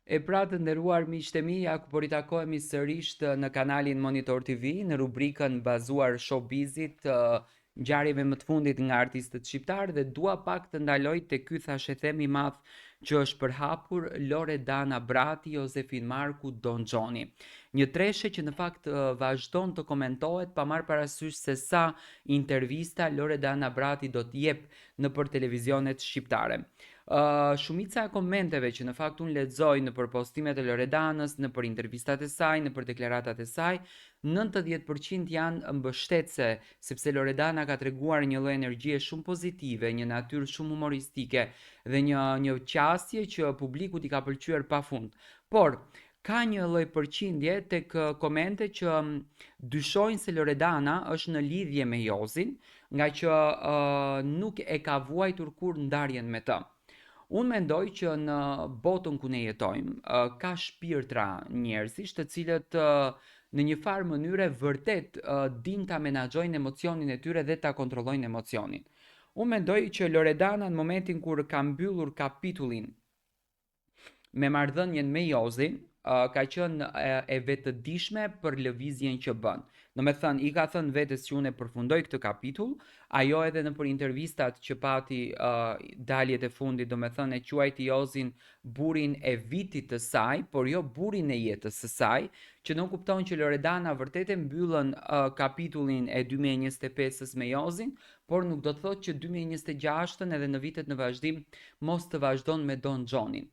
E pra të nderuar miqtë e mi, ja ku po ritakohemi sërish në kanalin Monitor TV në rubrikën bazuar showbizit, ngjarjeve më të fundit nga artistët shqiptar dhe dua pak të ndaloj te ky thashë them i madh që është përhapur Loredana Brati, Josefin Marku, Don Xhoni. Një treshe që në fakt vazhdon të komentohet pa marrë parasysh se sa intervista Loredana Brati do të jep nëpër televizionet shqiptare. Shumica e komenteve që në fakt unë lexoj në për postimet e Loredanës, në për intervistat e saj, në për deklaratat e saj, 90% janë mbështetëse, sepse Loredana ka treguar një lloj energjie shumë pozitive, një natyrë shumë humoristike dhe një qasje që publikut i ka pëlqyer pafund. Por ka një lloj përqindje tek komente që dyshojnë se Loredana është në lidhje me Jozin, nga që nuk e ka vuajtur kur ndarjen me të. Unë mendoj që në botën ku ne jetojmë, ka shpirtra njerëzish të cilët në një farë mënyre vërtet din ta menaxhojnë emocionin e tyre dhe ta kontrollojnë emocionin. Unë mendoj që Loredana në momentin kur ka mbyllur kapitullin me marrëdhënien me Jozin, ka qenë e vetëdijshme për lëvizjen që bën. Do me thënë, i ka thënë vetes që unë e përfundoj këtë kapitull, ajo edhe në për intervistat që pati daljet e fundit, do me thënë e quajti Jozin burin e vitit të saj, por jo burin e jetës së saj, që nuk kupton që Loredana vërtet e mbyllën kapitullin e 2025-s me Jozin, por nuk do të thotë që 2026-ën edhe në vitet në vazhdim mos të vazhdon me Don Xhonin.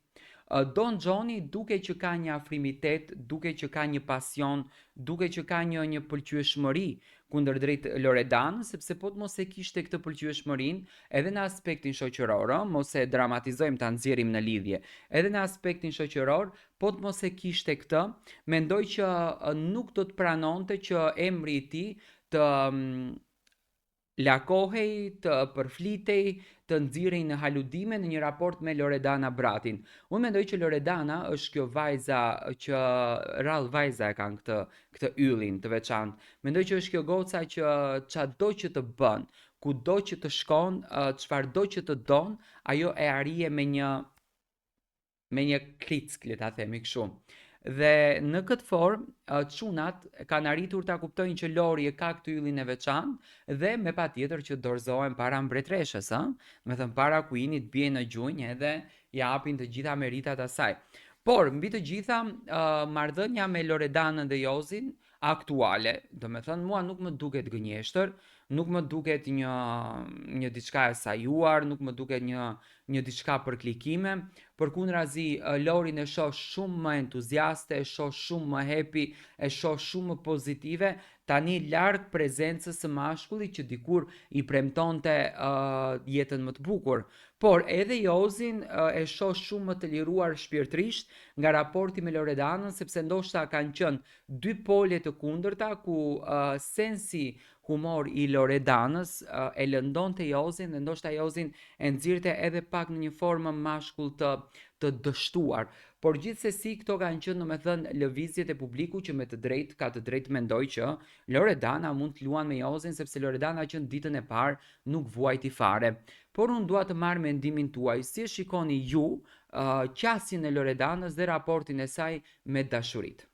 Don Xhoni duke që ka një afrimitet, duke që ka një pasion, duke që ka një pëlqyeshmëri kundërdrejt Loredanës, sepse po të mos e kishte këtë pëlqyeshmërinë, edhe në aspektin shoqëror, mos e dramatizojmë ta nxjerrim në lidhje. Edhe në aspektin shoqëror, po të mos e kishte këtë, mendoj që nuk do të pranonte që emri i tij të lakohej, të përflitej, të nxirrej në haludime në një raport me Loredana Bratin. Unë mendoj që Loredana është kjo vajza që rrallë vajza e kanë këtë yllin të veçantë. Mendoj që është kjo goca që çado që të bën, kudo që të shkon, çfarëdo që të don, ajo e arrie me një klick, le ta themi kështu. Dhe në këtë formë çunat kanë arritur ta kuptojnë që Lori e ka këtë yllin e veçantë dhe me patjetër që dorëzohen para mbretëreshës, ëh? Do të thënë para Queenit bien në gjunjë edhe ja japin të gjitha meritat asaj. Por mbi të gjitha, marrëdhënia me Loredanën dhe Jozin aktuale, do të thënë mua nuk më duket gënjeshtër, nuk më duket një diçka e sajuar, nuk më duket një diçka për klikime, përkundrazi Lorin e shoh shumë më entuziaste, e shoh shumë më happy, e shoh shumë më pozitive, tani larg prezencës së mashkullit që dikur i premtonte jetën më të bukur. Por edhe Jozin e shoh shumë më të liruar shpirtërisht nga raporti me Loredanën, sepse ndoshta kanë qenë dy pole të kundërta ku sensi humor i Loredanës e lëndonte Jozin dhe ndoshta Jozin e nxirrte edhe pak në një formë mashkull të dështuar. Por gjithsesi këto kanë qenë domethënë lëvizjet e publikut që me të drejtë ka të drejtë mendoj që Loredana mund të luan me Jozin sepse Loredana që në ditën e parë nuk vuajti fare. Por unë dua të marr mendimin tuaj, si e shikoni ju qasjen e Loredanës dhe raportin e saj me dashuritë.